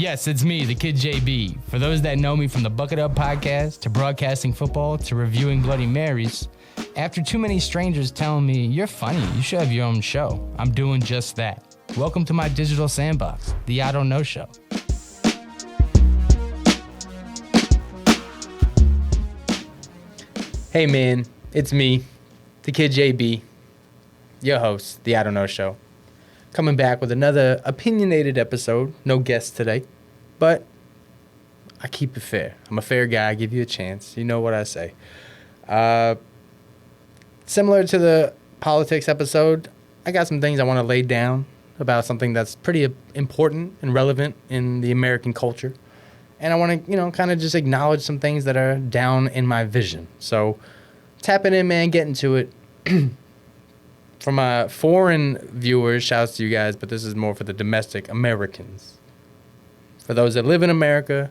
Yes, it's me, the Kid JB. For those that know me from the Bucketup podcast to broadcasting football to reviewing Bloody Marys, after too many strangers telling me, you're funny, you should have your own show, I'm doing just that. Welcome to my digital sandbox, the Idontknowshow. Hey man, it's me, the Kid JB, your host, the Idontknowshow. Coming back with another opinionated episode. No guests today, but I keep it fair. I'm a fair guy. I give you a chance. You know what I say. Similar to the politics episode, I got some things I want to lay down about something that's pretty important and relevant in the American culture. And I want to, kind of just acknowledge some things that are down in my vision. So tap it in, man. Get into it. For my foreign viewers, shouts to you guys, but this is more for the domestic Americans. For those that live in America,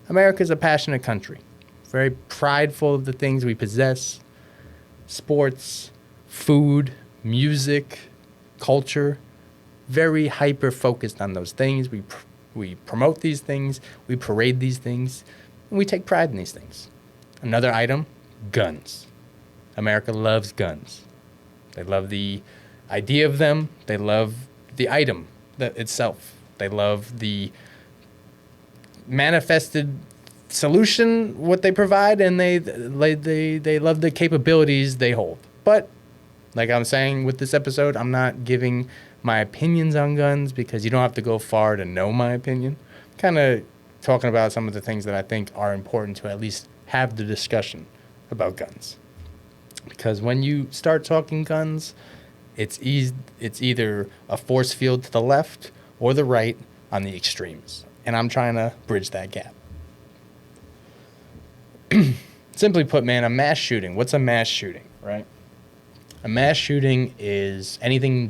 America's a passionate country. Very prideful of the things we possess. Sports, food, music, culture. Very hyper-focused on those things. We promote these things. We parade these things. And we take pride in these things. Another item, guns. America loves guns. They love the idea of them. They love the item itself. They love the manifested solution, what they provide, and they love the capabilities they hold. But, like I'm saying with this episode, I'm not giving my opinions on guns because you don't have to go far to know my opinion. Kind of talking about some of the things that I think are important to at least have the discussion about guns. Because when you start talking guns, it's either a force field to the left or the right on the extremes. And I'm trying to bridge that gap. Simply put, man, a mass shooting. What's a mass shooting, right? A mass shooting is anything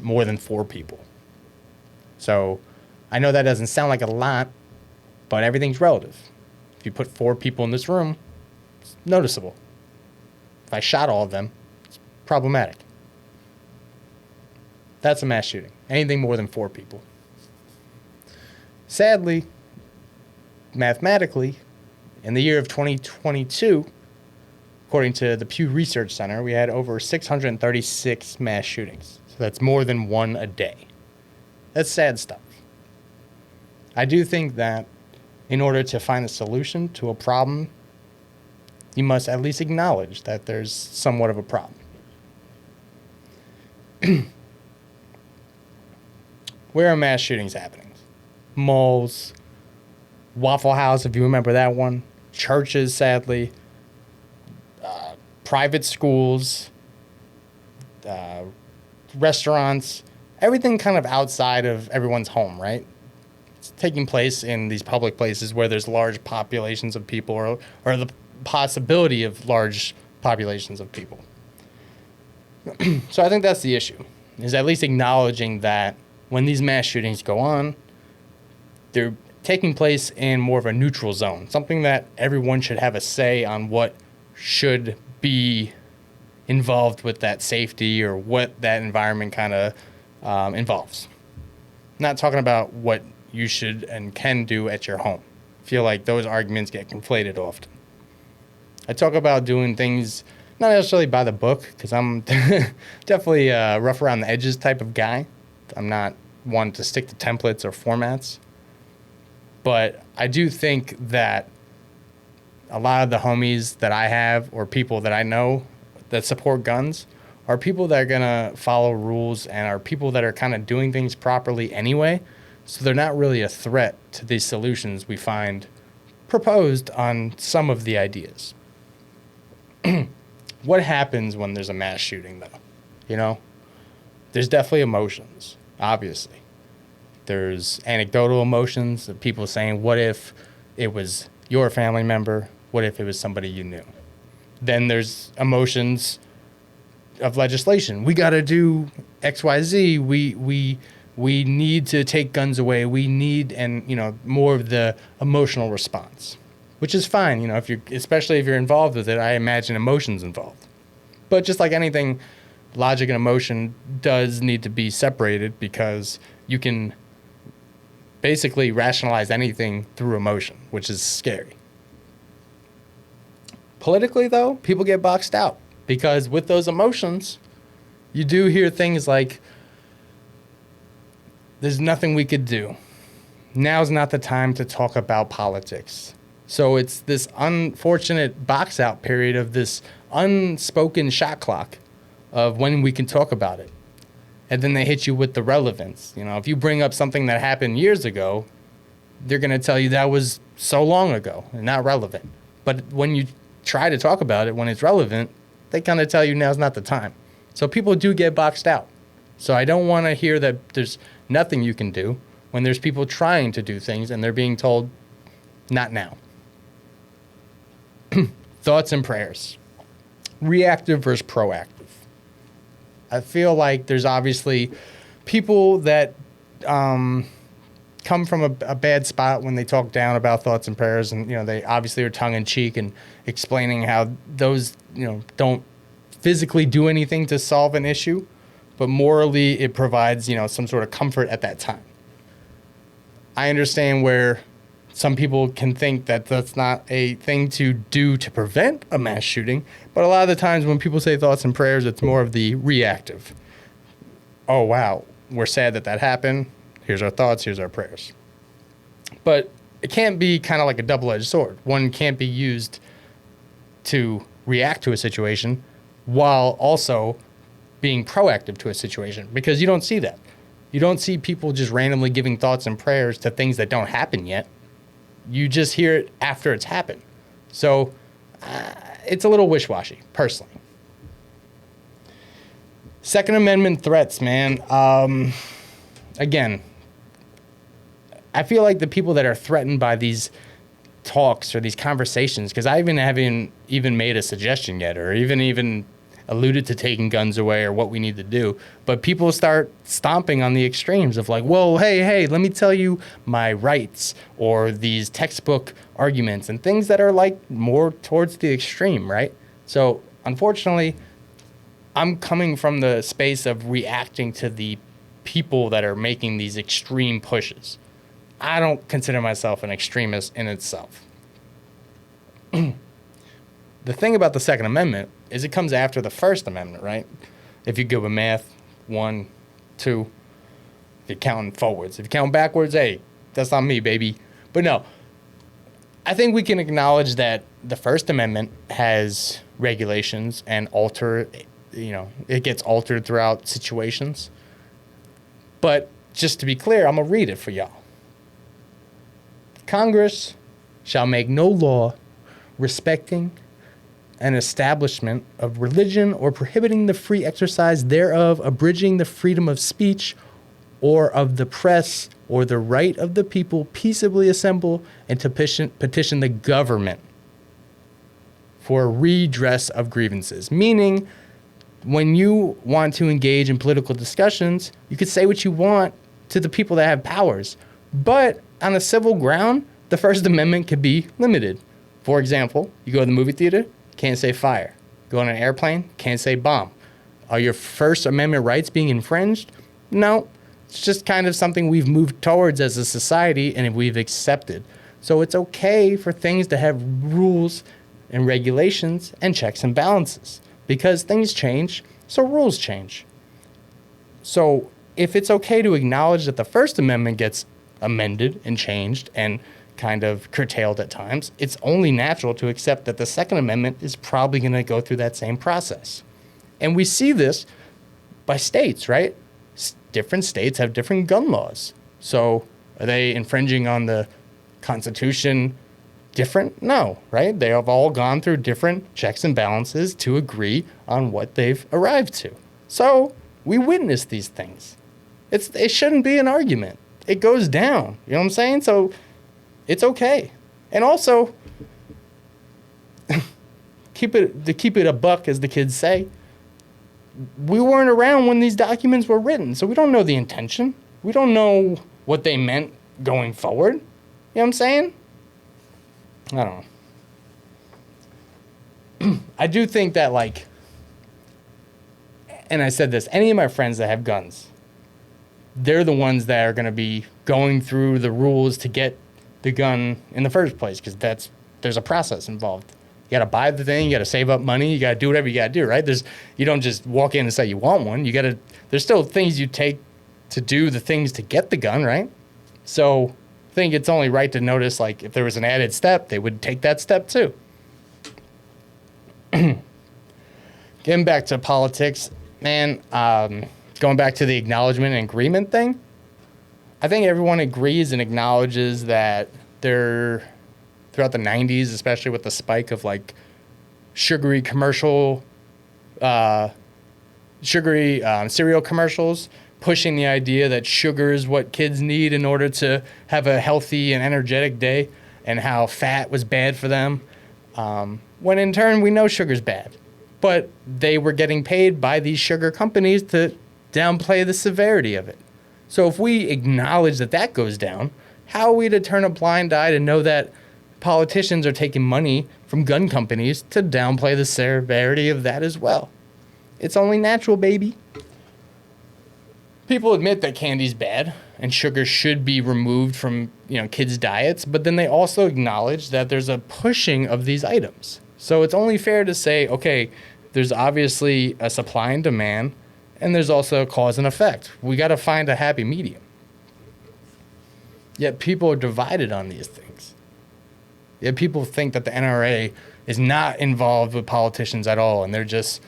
more than 4 people. So I know that doesn't sound like a lot, but everything's relative. If you put 4 people in this room, it's noticeable. If I shot all of them, it's problematic. That's a mass shooting. Anything more than 4 people. Sadly, mathematically, in the year of 2022, according to the Pew Research Center, we had over 636 mass shootings. So that's more than 1 a day. That's sad stuff. I do think that in order to find a solution to a problem, you must at least acknowledge that there's somewhat of a problem. Where are mass shootings happening? Malls, Waffle House, if you remember that one, churches, sadly, private schools, restaurants, everything kind of outside of everyone's home, right? It's taking place in these public places where there's large populations of people or the possibility of large populations of people. So I think that's the issue, is at least acknowledging that when these mass shootings go on, they're taking place in more of a neutral zone, something that everyone should have a say on what should be involved with that safety or what that environment kind of involves. Not talking about what you should and can do at your home. I feel like those arguments get conflated often. I talk about doing things not necessarily by the book, because I'm definitely a rough around the edges type of guy. I'm not one to stick to templates or formats. But I do think that a lot of the homies that I have or people that I know that support guns are people that are going to follow rules and are people that are kind of doing things properly anyway. So they're not really a threat to these solutions we find proposed on some of the ideas. What happens when there's a mass shooting, though? There's definitely emotions, obviously. There's anecdotal emotions of people saying, what if it was your family member? What if it was somebody you knew? Then there's emotions of legislation. We got to do X, Y, Z. We need to take guns away. We need, more of the emotional response, which is fine. Especially if you're involved with it, I imagine emotions involved. But just like anything, logic and emotion does need to be separated, because you can basically rationalize anything through emotion, which is scary. Politically, though, people get boxed out because with those emotions, you do hear things like, there's nothing we could do. Now's not the time to talk about politics. So it's this unfortunate box out period of this unspoken shot clock of when we can talk about it. And then they hit you with the relevance. You know, if you bring up something that happened years ago, they're going to tell you that was so long ago and not relevant. But when you try to talk about it when it's relevant, they kind of tell you now's not the time. So people do get boxed out. So I don't want to hear that there's nothing you can do when there's people trying to do things and they're being told, not now. Thoughts and prayers. Reactive versus proactive. I feel like there's obviously people that come from a bad spot when they talk down about thoughts and prayers, and they obviously are tongue-in-cheek and explaining how those don't physically do anything to solve an issue, but morally it provides some sort of comfort at that time. I understand where some people can think that that's not a thing to do to prevent a mass shooting, but a lot of the times when people say thoughts and prayers, it's more of the reactive. Oh, wow, we're sad that happened. Here's our thoughts, here's our prayers. But it can't be kind of like a double-edged sword. One can't be used to react to a situation while also being proactive to a situation, because you don't see that. You don't see people just randomly giving thoughts and prayers to things that don't happen yet. You just hear it after it's happened. So it's a little wish-washy, personally. Second Amendment threats, man. Again, I feel like the people that are threatened by these talks or these conversations, because I haven't even made a suggestion yet or even alluded to taking guns away or what we need to do, but people start stomping on the extremes of like, whoa, hey, let me tell you my rights, or these textbook arguments and things that are like more towards the extreme, right? So unfortunately, I'm coming from the space of reacting to the people that are making these extreme pushes. I don't consider myself an extremist in itself. The thing about the Second Amendment is it comes after the First Amendment, right? If you go with math, 1, 2, if you're counting forwards. If you're counting backwards, hey, that's not me, baby. But no, I think we can acknowledge that the First Amendment has regulations and it gets altered throughout situations. But just to be clear, I'm going to read it for y'all. Congress shall make no law respecting an establishment of religion or prohibiting the free exercise thereof, abridging the freedom of speech or of the press or the right of the people peaceably assemble and to petition the government for redress of grievances. Meaning, when you want to engage in political discussions, you could say what you want to the people that have powers. But on a civil ground, the First Amendment could be limited. For example, you go to the movie theater, can't say fire. Go on an airplane, can't say bomb. Are your First Amendment rights being infringed? No. It's just kind of something we've moved towards as a society and we've accepted. So it's okay for things to have rules and regulations and checks and balances, because things change, so rules change. So if it's okay to acknowledge that the First Amendment gets amended and changed and kind of curtailed at times, it's only natural to accept that the Second Amendment is probably going to go through that same process. And we see this by states, right? Different states have different gun laws. So are they infringing on the Constitution different? No, right? They have all gone through different checks and balances to agree on what they've arrived to. So we witness these things. It shouldn't be an argument. It goes down. You know what I'm saying? So it's okay. And also, keep it a buck, as the kids say. We weren't around when these documents were written, so we don't know the intention. We don't know what they meant going forward. You know what I'm saying? I don't know. I do think that, like, and I said this, any of my friends that have guns, they're the ones that are going to be going through the rules to get the gun in the first place, because there's a process involved. You got to buy the thing, you got to save up money, you got to do whatever you got to do, right? You don't just walk in and say you want one. There's still things you take to do the things to get the gun, right? So I think it's only right to notice, like, if there was an added step, they would take that step too. Getting back to politics, man, going back to the acknowledgement and agreement thing, I think everyone agrees and acknowledges that throughout the 90s, especially with the spike of like sugary cereal commercials, pushing the idea that sugar is what kids need in order to have a healthy and energetic day, and how fat was bad for them. When in turn, we know sugar's bad. But they were getting paid by these sugar companies to downplay the severity of it. So if we acknowledge that goes down, how are we to turn a blind eye to know that politicians are taking money from gun companies to downplay the severity of that as well? It's only natural, baby. People admit that candy's bad and sugar should be removed from, kids' diets, but then they also acknowledge that there's a pushing of these items. So it's only fair to say, okay, there's obviously a supply and demand, and there's also a cause and effect. We got to find a happy medium. Yet people are divided on these things. Yet people think that the NRA is not involved with politicians at all, and they're just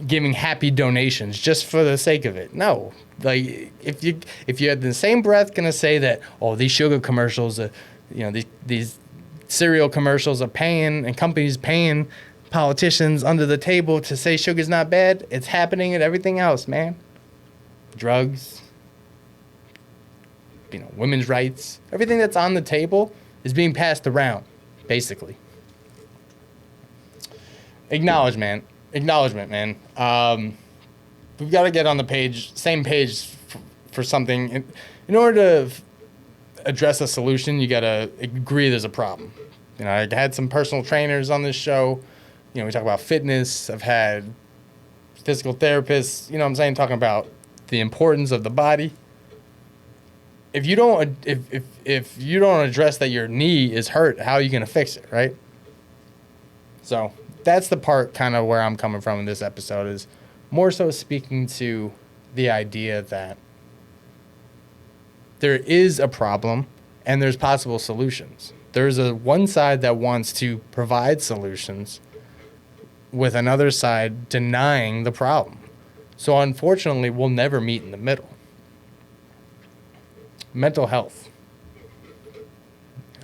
giving happy donations just for the sake of it. No, like if you had the same breath gonna say that, oh, these sugar commercials, these cereal commercials are paying, and companies paying politicians under the table to say sugar's not bad, it's happening at everything else, man. Drugs, women's rights, everything that's on the table is being passed around, basically. Acknowledgement, man. We've got to get on the same page for something. In order to address a solution, you got to agree there's a problem. I had some personal trainers on this show. We talk about fitness. I've had physical therapists, talking about the importance of the body. If you don't address that your knee is hurt, how are you going to fix it, right? So that's the part kind of where I'm coming from in this episode, is more so speaking to the idea that there is a problem and there's possible solutions. There's one side that wants to provide solutions with another side denying the problem. So unfortunately, we'll never meet in the middle. Mental health.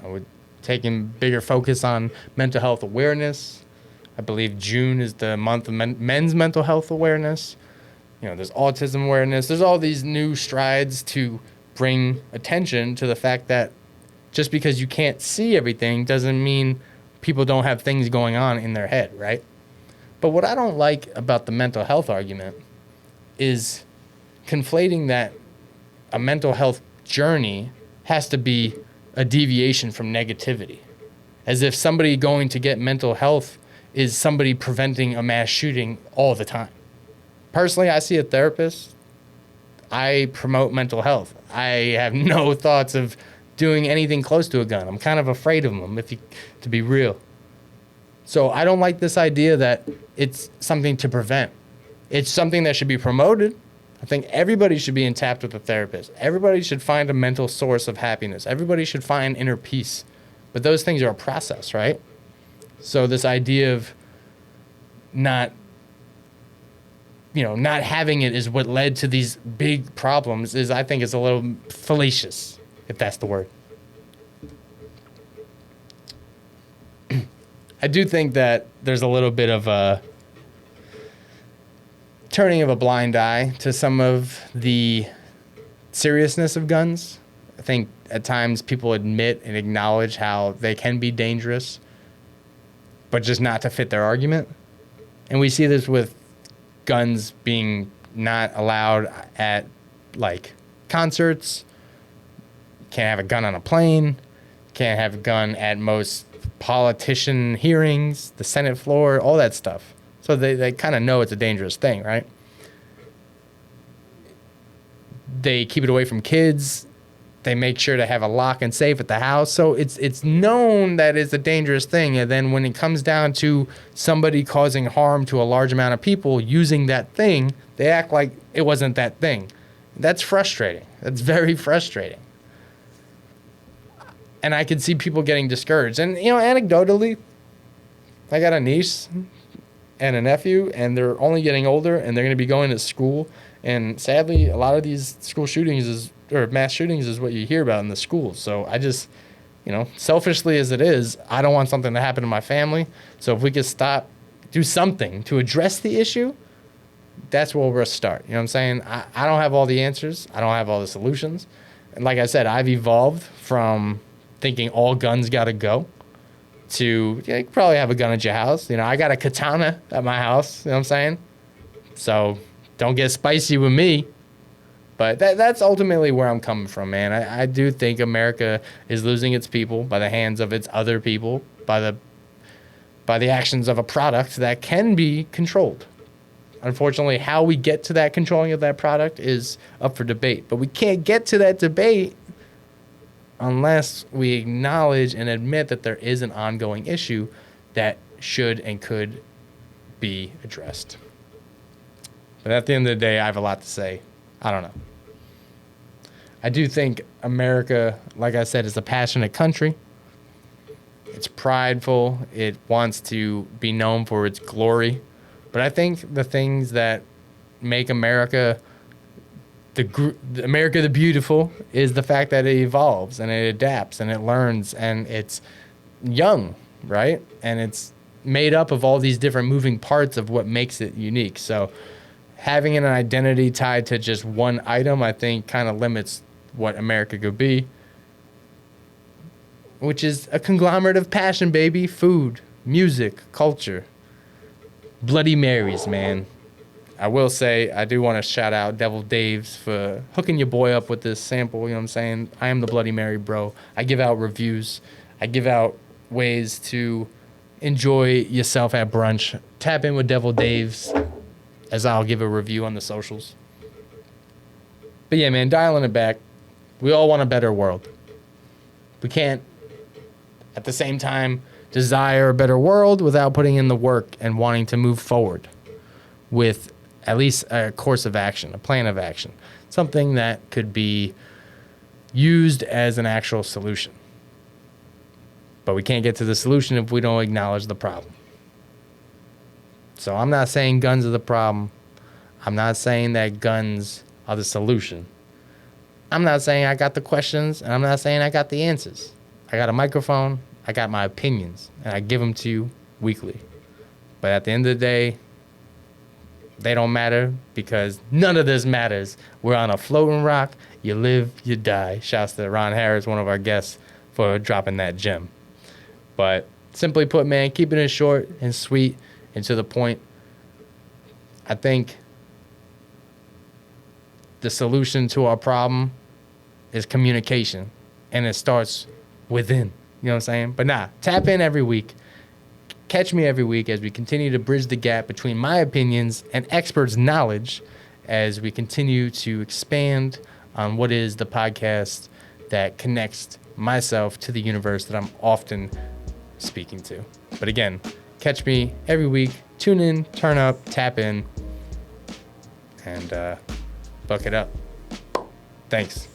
We're taking bigger focus on mental health awareness. I believe June is the month of men's mental health awareness. There's autism awareness. There's all these new strides to bring attention to the fact that just because you can't see everything doesn't mean people don't have things going on in their head, right? But what I don't like about the mental health argument is conflating that a mental health journey has to be a deviation from negativity, as if somebody going to get mental health is somebody preventing a mass shooting all the time. Personally, I see a therapist. I promote mental health. I have no thoughts of doing anything close to a gun. I'm kind of afraid of them, to be real. So I don't like this idea that it's something to prevent. It's something that should be promoted. I think everybody should be in tap with a therapist. Everybody should find a mental source of happiness. Everybody should find inner peace. But those things are a process, right? So this idea of not having it is what led to these big problems I think is a little fallacious, if that's the word. I do think that there's a little bit of a turning of a blind eye to some of the seriousness of guns. I think at times people admit and acknowledge how they can be dangerous, but just not to fit their argument. And we see this with guns being not allowed at, like, concerts. Can't have a gun on a plane. Can't have a gun at most politician hearings, the Senate floor, all that stuff. So they kind of know it's a dangerous thing, right? They keep it away from kids. They make sure to have a lock and safe at the house. So it's known that it's a dangerous thing. And then when it comes down to somebody causing harm to a large amount of people using that thing, they act like it wasn't that thing. That's frustrating. That's very frustrating. And I could see people getting discouraged. And, anecdotally, I got a niece and a nephew, and they're only getting older, and they're going to be going to school. And sadly, a lot of these school shootings or mass shootings is what you hear about in the schools. So I just, selfishly as it is, I don't want something to happen to my family. So if we could do something to address the issue, that's where we'll start. You know what I'm saying? I don't have all the answers. I don't have all the solutions. And like I said, I've evolved from thinking all guns got to go to, you could probably have a gun at your house. I got a katana at my house. You know what I'm saying? So don't get spicy with me. But that's ultimately where I'm coming from, man. I do think America is losing its people by the hands of its other people, by the actions of a product that can be controlled. Unfortunately, how we get to that controlling of that product is up for debate. But we can't get to that debate unless we acknowledge and admit that there is an ongoing issue that should and could be addressed. But at the end of the day, I have a lot to say. I don't know. I do think America, like I said, is a passionate country. It's prideful. It wants to be known for its glory. But I think the things that make America America the beautiful is the fact that it evolves and it adapts and it learns and it's young, right? And it's made up of all these different moving parts of what makes it unique. So having an identity tied to just one item, I think, kind of limits what America could be, which is a conglomerate of passion, baby. Food, music, culture. Bloody Marys, man. I will say, I do want to shout out Devil Daves for hooking your boy up with this sample, you know what I'm saying? I am the Bloody Mary, bro. I give out reviews. I give out ways to enjoy yourself at brunch. Tap in with Devil Daves, as I'll give a review on the socials. But yeah, man, dialing it back. We all want a better world. We can't, at the same time, desire a better world without putting in the work and wanting to move forward with at least a course of action, a plan of action, something that could be used as an actual solution. But we can't get to the solution if we don't acknowledge the problem. So I'm not saying guns are the problem. I'm not saying that guns are the solution. I'm not saying I got the questions, and I'm not saying I got the answers. I got a microphone, I got my opinions, and I give them to you weekly. But at the end of the day, they don't matter because none of this matters. We're on a floating rock. You live, you die. Shouts to Ron Harris, one of our guests, for dropping that gem. But simply put, man, keeping it short and sweet and to the point, I think the solution to our problem is communication, and it starts within. You know what I'm saying? But tap in every week. Catch me every week as we continue to bridge the gap between my opinions and experts' knowledge as we continue to expand on what is the podcast that connects myself to the universe that I'm often speaking to. But again, catch me every week. Tune in, turn up, tap in, and buck it up. Thanks.